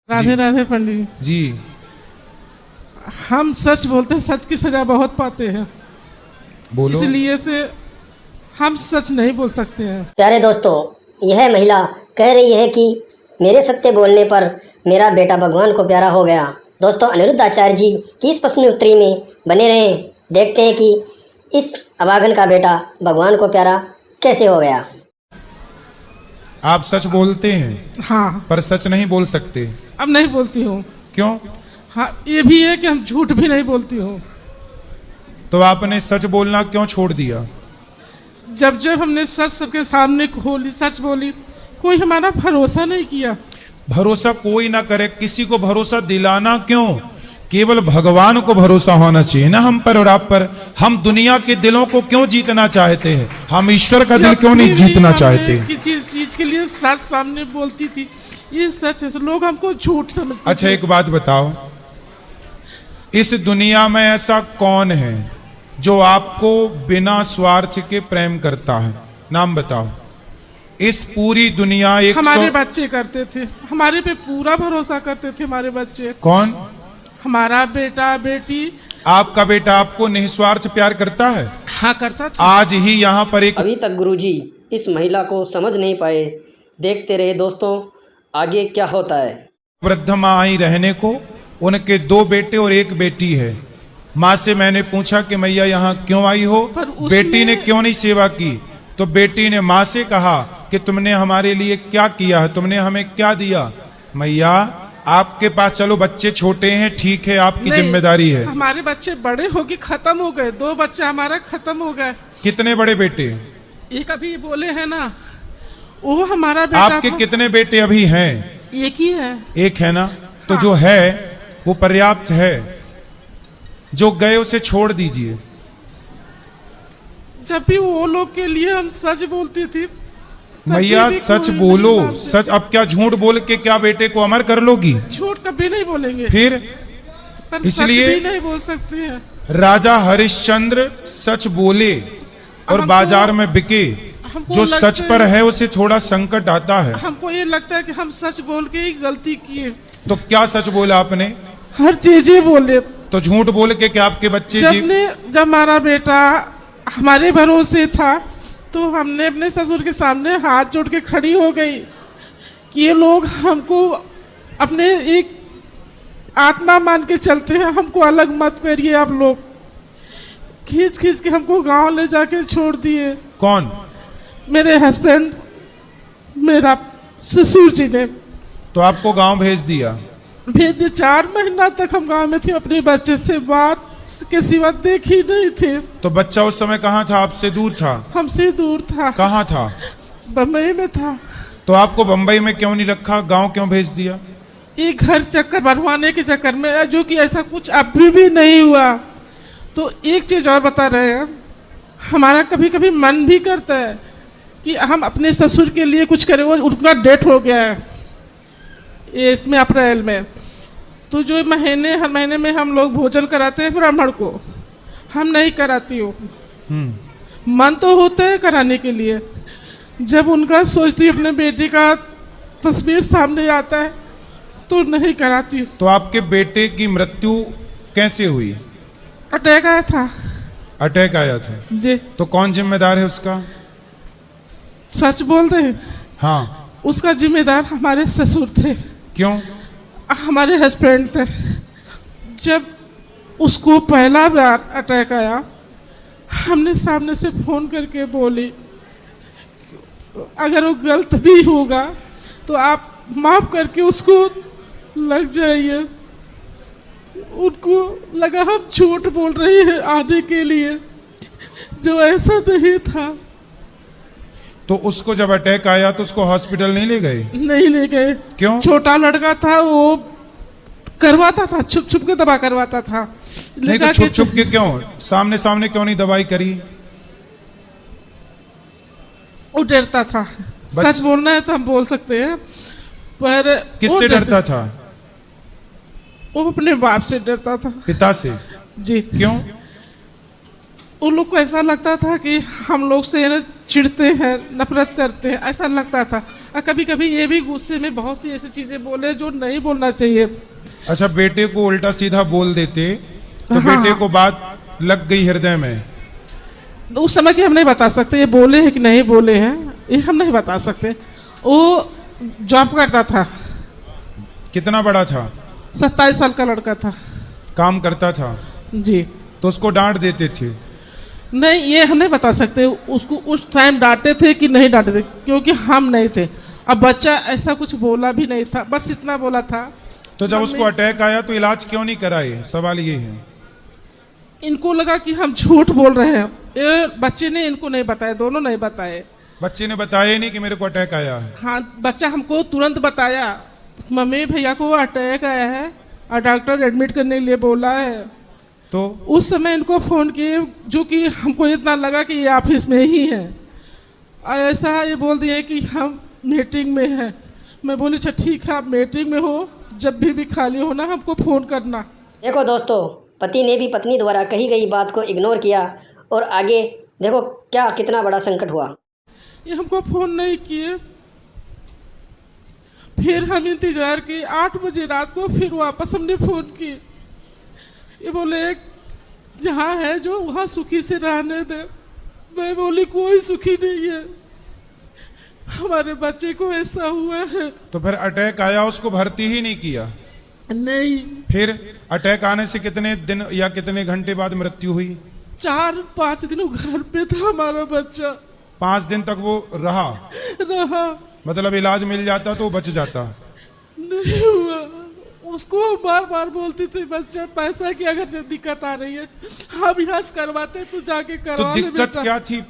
राधे राधे पंडित जी। हम सच बोलते हैं, सच की सजा बहुत पाते हैं, बोलो। इसलिए से हम सच नहीं बोल सकते हैं। प्यारे दोस्तों, यह महिला कह रही है कि मेरे सत्य बोलने पर मेरा बेटा भगवान को प्यारा हो गया। दोस्तों, अनिरुद्ध आचार्य जी की इस प्रश्नोत्तरी में बने रहें। देखते हैं कि इस अभागन का बेटा भगवान को प्यारा कैसे हो गया। आप सच बोलते हैं हाँ, पर सच नहीं बोल सकते। अब नहीं बोलती हूँ। क्यों? हाँ, ये भी है कि हम झूठ भी नहीं बोलती हूँ। तो आपने सच बोलना क्यों छोड़ दिया? जब जब हमने सच सबके सामने खोली, सच बोली, कोई हमारा भरोसा नहीं किया। भरोसा कोई ना करे, किसी को भरोसा दिलाना क्यों? केवल भगवान को भरोसा होना चाहिए ना हम पर और आप पर। हम दुनिया के दिलों को क्यों जीतना चाहते हैं? हम ईश्वर का दिल क्यों नहीं जीतना चाहते? किसी चीज के लिए सच सामने बोलती थी, ये सच है, लोग हमको झूठ समझते। अच्छा, एक बात बताओ, इस दुनिया में ऐसा कौन है जो आपको बिना स्वार्थ के प्रेम करता है? नाम बताओ। इस पूरी दुनिया हमारे बच्चे करते थे, हमारे पे पूरा भरोसा करते थे हमारे बच्चे। कौन? हमारा बेटा बेटी। आपका बेटा आपको निस्वार्थ प्यार करता है? हाँ, करता था। आज ही यहाँ पर एक अभी तक गुरुजी इस महिला को समझ नहीं पाए। देखते रहे दोस्तों, आगे क्या होता है। वृद्ध माँ आई रहने को, उनके 2 बेटे और 1 बेटी है। माँ से मैंने पूछा कि मैया यहाँ क्यों आई हो? बेटी ने क्यों नहीं सेवा की? तो बेटी ने माँ से कहा कि तुमने हमारे लिए क्या किया है, तुमने हमें क्या दिया? मैया, आपके पास चलो बच्चे छोटे हैं, ठीक है, आपकी जिम्मेदारी है। हमारे बच्चे बड़े हो गए, खत्म हो गए। 2 बच्चे हमारा खत्म हो गए। कितने बड़े बेटे? एक अभी बोले है ना, वो हमारा बेटा। आपके कितने बेटे अभी हैं? एक ही है। एक है ना? तो हाँ। जो है वो पर्याप्त है, जो गए उसे छोड़ दीजिए। जब भी वो लोग के लिए हम सच बोलती थी। मैया सच बोलो, सच। अब क्या झूठ बोल के क्या बेटे को अमर कर लोगी? झूठ कभी नहीं बोलेंगे। फिर पर इसलिए सच भी नहीं बोल सकते हैं। राजा हरिश्चंद्र सच बोले और बाजार में बिके। जो सच पर है उसे थोड़ा संकट आता है। हमको ये लगता है कि हम सच बोल के ही गलती किए। तो क्या सच बोला आपने? हर चीज ही बोले। तो झूठ बोल के क्या आपके बच्चे जब हमारा बेटा हमारे भरोसे था, तो हमने अपने ससुर के सामने हाथ जोड़ के खड़ी हो गई कि ये लोग हमको अपने एक आत्मा मान के चलते हैं, हमको अलग मत करिए। आप लोग खींच खींच के हमको गांव ले जाके छोड़ दिए। कौन? मेरे हस्बैंड, मेरा ससुर जी ने। तो आपको गांव भेज दिया? 4 महीना तक हम गांव में थे, अपने बच्चे से बात के सिवा देखी नहीं थे। तो बच्चा उस समय कहाँ था? आपसे दूर था? हमसे दूर था। कहाँ था? बम्बई में था। तो आपको बम्बई में क्यों नहीं रखा? गांव क्यों भेज दिया? एक घर चक्कर बनवाने के चक्कर में, जो कि ऐसा कुछ अभी भी नहीं हुआ। तो एक चीज और बता रहे हैं, हमारा कभी कभी मन भी करता है कि हम अपने ससुर के लिए कुछ करें। वो उनका डेथ हो गया है ये इसमें अप्रैल में। तो जो हर महीने में हम लोग भोजन कराते हैं ब्राह्मण को, हम नहीं कराती हूँ। मन तो होता है कराने के लिए। जब उनका सोचती हूँ, अपने बेटे का तस्वीर सामने आता है, तो नहीं कराती। तो आपके बेटे की मृत्यु कैसे हुई? अटैक आया था। अटैक आया था जी। तो कौन जिम्मेदार है उसका? सच बोल रहे हैं। हाँ। उसका जिम्मेदार हमारे ससुर थे। क्यों? हमारे हस्बैंड थे। जब उसको पहला बार अटैक आया, हमने सामने से फोन करके बोली, अगर वो गलत भी होगा तो आप माफ करके उसको लग जाइए। उनको लगा हम झूठ बोल रहे हैं आने के लिए, जो ऐसा नहीं था। तो उसको जब अटैक आया तो उसको हॉस्पिटल नहीं ले गए? नहीं ले गए। क्यों? छोटा लड़का था, वो करवाता था, छुप छुप के दवा करवाता था। नहीं तो छुप छुप के क्यों? सामने सामने क्यों नहीं दवाई करी? वो डरता था। सच बोलना है तो हम बोल सकते हैं, पर किससे डरता था? वो अपने बाप से डरता था। पिता से? जी। क्यों? उन लोग को ऐसा लगता था कि हम लोग से चिढ़ते हैं, नफरत करते हैं, ऐसा लगता था। और कभी कभी ये भी गुस्से में बहुत सी ऐसी चीजें बोले जो नहीं बोलना चाहिए। अच्छा, बेटे को उल्टा सीधा बोल देते तो हाँ, बेटे हाँ। को बात लग गई हृदय में। तो उस समय की हम नहीं बता सकते ये बोले हैं कि नहीं बोले हैं, ये हम नहीं बता सकते। वो जॉब करता था, कितना बड़ा था? 27 साल का लड़का था काम करता था, जी। तो उसको डांट देते थे? नहीं, ये हम नहीं बता सकते उसको उस टाइम डांटे थे कि नहीं डांटे थे, क्योंकि हम नहीं थे। अब बच्चा ऐसा कुछ बोला भी नहीं था, बस इतना बोला था। तो जब उसको अटैक आया तो इलाज क्यों नहीं कराए? सवाल ये है। इनको लगा कि हम झूठ बोल रहे हैं। ये बच्चे ने इनको नहीं बताया, दोनों नहीं बताए। बच्चे ने बताया ही नहीं कि मेरे को अटैक आया है। हाँ, बच्चा हमको तुरंत बताया, मम्मी भैया को अटैक आया है और डॉक्टर एडमिट करने के लिए बोला है। तो उस समय इनको फोन किए, जो कि हमको इतना लगा कि ये ऑफिस में ही है। और ऐसा ये बोल दिए कि हम मीटिंग में हैं। मैं बोली अच्छा ठीक है, आप मीटिंग में हो, जब भी खाली हो ना हमको फ़ोन करना। देखो दोस्तों, पति ने भी पत्नी द्वारा कही गई बात को इग्नोर किया और आगे देखो क्या कितना बड़ा संकट हुआ। ये हमको फ़ोन नहीं किए। फिर हम इंतज़ार किए, 8 बजे रात को फिर वापस हमने फ़ोन किए। ये बोले जहाँ है जो वहाँ सुखी से रहने दे। मैं बोली कोई सुखी नहीं है, हमारे बच्चे को ऐसा हुआ है। तो फिर अटैक आया, उसको भर्ती ही नहीं किया? नहीं। फिर अटैक आने से कितने दिन या कितने घंटे बाद मृत्यु हुई? 4-5 दिन घर पे था हमारा बच्चा। 5 दिन तक वो रहा? मतलब इलाज मिल जाता तो वो बच जाता? नहीं हुआ। उसको बार बार बोलती थी बच्चा पैसा की अगर दिक्कत आ रही है हम यहाँ से करवाते, तू जाके तो करवा ले दिक्कत बेटा। क्या थी?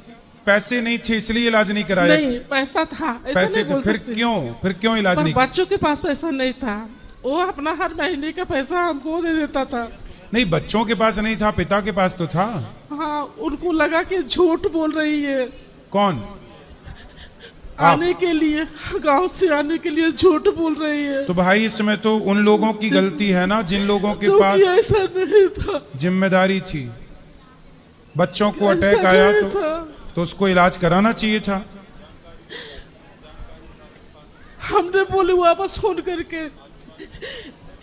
पैसे नहीं थे इसलिए इलाज नहीं कराया? नहीं, पैसा था, ऐसा पैसे नहीं थे, बोल फिर सकते। क्यों इलाज पर नहीं? बच्चों के पास पैसा नहीं था, वो अपना हर महीने का पैसा हमको दे देता था। नहीं, बच्चों के पास नहीं था, पिता के पास तो था। हाँ, उनको लगा कि झूठ बोल रही है। कौन? आने के लिए, गांव से आने के लिए झूठ बोल रही है। तो भाई इसमें तो उन लोगों की गलती है ना जिन लोगों के जो कि पास ऐसा नहीं था, जिम्मेदारी थी। बच्चों को ऐसा अटैक आया नहीं था। तो उसको इलाज कराना चाहिए था। हमने बोले वापस फोन करके।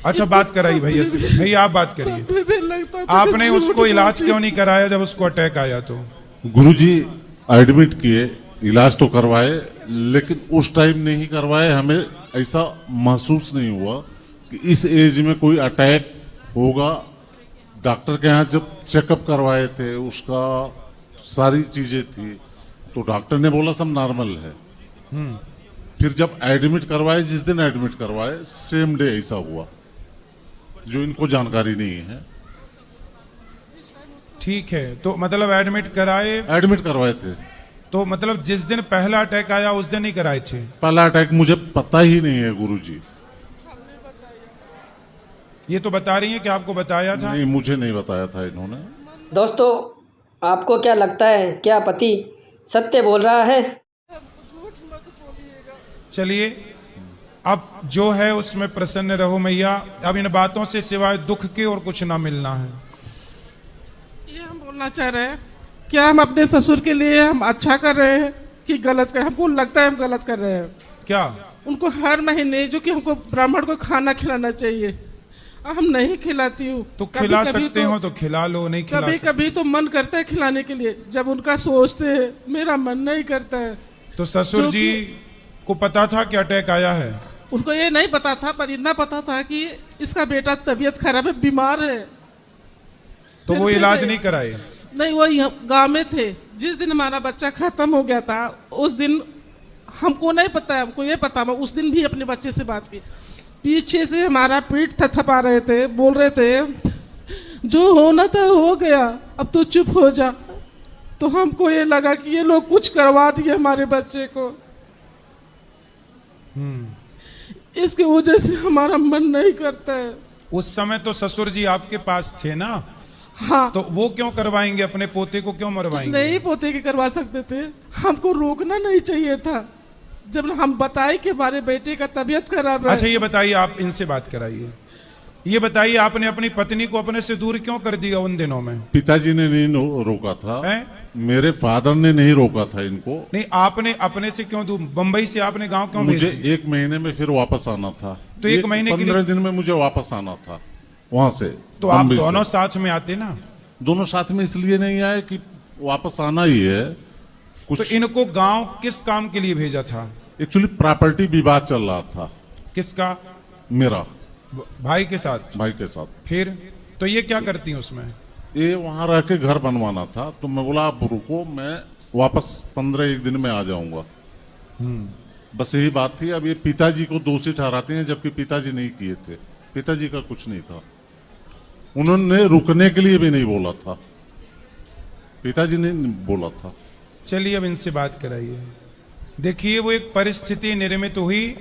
अच्छा, बात कराई भैया से। भैया आप बात करिए, तब भी लगता था आपने कि झूठ उसको इलाज बोलती। क्यों नहीं कराया जब उसको अटैक आया? तो गुरुजी एडमिट किए, इलाज तो करवाए, लेकिन उस टाइम नहीं करवाए। हमें ऐसा महसूस नहीं हुआ कि इस एज में कोई अटैक होगा। डॉक्टर के यहाँ जब चेकअप करवाए थे, उसका सारी चीजें थी, तो डॉक्टर ने बोला सब नॉर्मल है। फिर जब एडमिट करवाए, जिस दिन एडमिट करवाए सेम डे ऐसा हुआ, जो इनको जानकारी नहीं है। ठीक है, तो मतलब एडमिट कराए? एडमिट करवाए थे, तो मतलब जिस दिन पहला अटैक आया उस दिन ही कराए थे? पहला अटैक मुझे पता ही नहीं है गुरुजी। ये तो बता रही है कि आपको बताया था? नहीं, मुझे नहीं बताया था इन्होंने। दोस्तों, आपको क्या लगता है, क्या पति सत्य बोल रहा है? चलिए, अब जो है उसमें प्रसन्न रहो मैया। अब इन बातों से सिवाय दुख के और कुछ ना मिलना है। ये हम बोलना चाह रहे हैं, क्या हम अपने ससुर के लिए हम अच्छा कर रहे हैं कि गलत कर? हमको लगता है हम गलत कर रहे हैं। क्या? उनको हर महीने जो कि हमको ब्राह्मण को खाना खिलाना चाहिए, हम नहीं खिलाती हूँ। तो खिला सकते हो तो खिला लो, नहीं खिला कभी सकते कभी तो मन करता है खिलाने के लिए, जब उनका सोचते हैं मेरा मन नहीं करता है। तो ससुर जो जी को पता था कि अटैक आया है? उनको ये नहीं पता था, पर इतना पता था कि इसका बेटा तबीयत खराब है, बीमार है। तो वो इलाज नहीं कराए? नहीं, वो गांव में थे। जिस दिन हमारा बच्चा खत्म हो गया था उस दिन हमको नहीं पता, हमको ये पता, मैं उस दिन भी अपने बच्चे से बात की। पीछे से हमारा पीठ थपथपा रहे थे, बोल रहे थे जो होना था हो गया, अब तो चुप हो जा। तो हमको ये लगा कि ये लोग कुछ करवा दिए हमारे बच्चे को। इसकी वजह से हमारा मन नहीं करता है। उस समय तो ससुर जी आपके पास थे ना? हाँ, तो वो क्यों करवाएंगे? अपने पोते को क्यों मरवाएंगे? नहीं पोते के करवा सकते थे, हमको रोकना नहीं चाहिए था। जब हम बताए कि हमारे बेटे का तबीयत खराब है। अच्छा, ये बताइए, आप इनसे बात कराइए। ये बताइए, आपने अपनी पत्नी को अपने से दूर क्यों कर दिया उन दिनों में? पिताजी ने नहीं रोका था, हैं? मेरे फादर ने नहीं रोका था इनको। नहीं, आपने अपने से क्यों दूर? बंबई से आपने गांव क्यों भेज मुझे दिया? 1 महीने में फिर वापस आना था। तो 1 महीने के लिए 15 दिन में मुझे वापस आना था वहां से। तो आप बम्बई से। दोनों साथ में आते ना। दोनों साथ में इसलिए नहीं आए कि वापस आना ही है कुछ। तो इनको गांव किस काम के लिए भेजा था? एक्चुअली प्रॉपर्टी विवाद चल रहा था किसका? मेरा भाई के साथ? भाई के साथ। फिर तो ये क्या करती हैं उसमें? ये वहां रह के घर बनवाना था, तो मैं बोला आप रुको, मैं वापस 15 दिन में आ जाऊंगा। बस यही बात थी। अब ये पिताजी को दोषी ठहराते हैं, जबकि पिताजी नहीं किए थे, पिताजी का कुछ नहीं था। उन्होंने रुकने के लिए भी नहीं बोला था, पिताजी ने बोला था। चलिए अब इनसे बात कराइए। देखिए, वो एक परिस्थिति निर्मित हुई,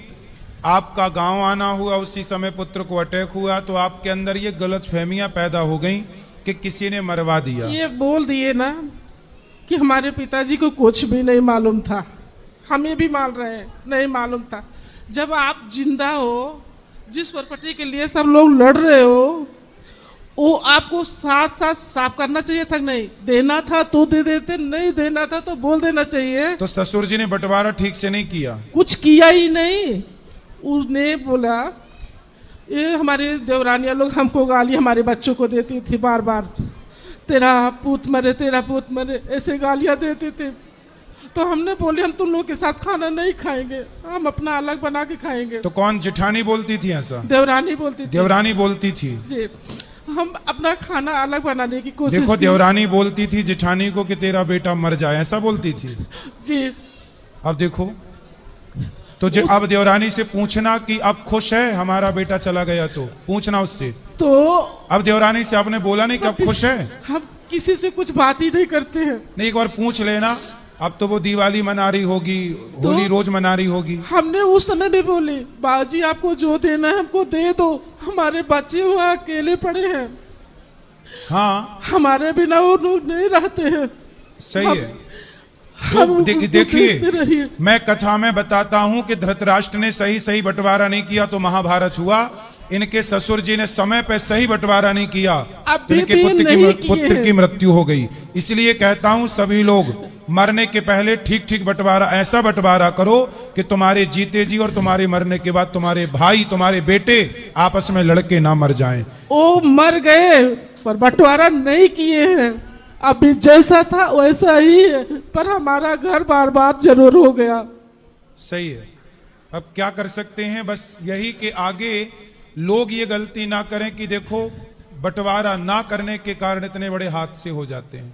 आपका गांव आना हुआ, उसी समय पुत्र को अटैक हुआ, तो आपके अंदर ये गलतफहमियां पैदा हो गई कि किसी ने मरवा दिया। ये बोल दिए ना कि हमारे पिताजी को कुछ भी नहीं मालूम था, हमें भी मान रहे हैं नहीं मालूम था। जब आप जिंदा हो, जिस प्रॉपर्टी के लिए सब लोग लड़ रहे हो, वो आपको साथ साथ साफ करना चाहिए था। नहीं देना था तो दे देते, नहीं देना था तो बोल देना चाहिए। तो ससुर जी ने बंटवारा ठीक से नहीं किया? कुछ किया ही नहीं। उसने बोला, ये हमारे देवरानिया लोग हमको गाली हमारे बच्चों को देती थी बार बार, तेरा पूत मरे, तेरा पूत मरे, ऐसे गालियां देते थे। तो हमने बोले हम तुम लोग के साथ खाना नहीं खाएंगे, हम अपना अलग बना के खाएंगे। तो कौन जेठानी बोलती थी ऐसा? देवरानी बोलती थी। देवरानी बोलती थी जी, हम अपना खाना अलग बनाने की कोशिश देखो, की। देवरानी बोलती थी जेठानी को कि तेरा बेटा मर जाए, ऐसा बोलती थी। जी। अब देखो, तो अब देवरानी से पूछना कि अब खुश है हमारा बेटा चला गया, तो पूछना उससे। तो अब देवरानी से आपने बोला नहीं कि अब खुश है? हम किसी से कुछ बात ही नहीं करते हैं। नहीं, एक बार पूछ लेना। अब तो वो दिवाली मना रही होगी, होली रोज मना रही होगी। हमने उस समय भी बोले, बाजी आपको जो देना है हमको दे दो, हमारे बच्चे वहाँ अकेले पड़े हैं। हाँ, हमारे बिना वो लोग नहीं रहते हैं। सही है। हम देखिए, मैं कथा में बताता हूं कि धृतराष्ट्र ने सही सही बंटवारा नहीं किया तो महाभारत हुआ। इनके ससुर जी ने समय पे सही बंटवारा नहीं किया तो इनके पुत्र की मृत्यु हो गई। इसलिए कहता हूं सभी लोग मरने के पहले ठीक ठीक बंटवारा, ऐसा बंटवारा करो कि तुम्हारे जीते जी और तुम्हारे मरने के बाद तुम्हारे भाई, तुम्हारे बेटे आपस में लड़के ना मर जाएं। वो मर गए पर बंटवारा नहीं किए हैं। अभी जैसा था वैसा ही है, पर हमारा घर बार बार जरूर हो गया। सही है। अब क्या कर सकते हैं? बस यही कि आगे लोग ये गलती ना करें कि देखो बंटवारा ना करने के कारण इतने बड़े हादसे हो जाते हैं।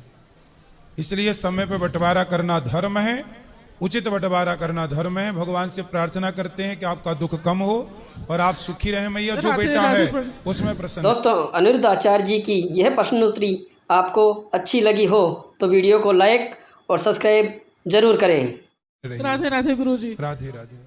इसलिए समय पे बंटवारा करना धर्म है, उचित बंटवारा करना धर्म है। भगवान से प्रार्थना करते हैं कि आपका दुख कम हो और आप सुखी रहे मैया, जो बेटा है उसमें प्रसन्न। दोस्तों, अनिरुद्ध आचार्य जी की यह प्रश्न उत्तरी आपको अच्छी लगी हो तो वीडियो को लाइक और सब्सक्राइब जरूर करें। राधे राधे गुरुजी। राधे राधे।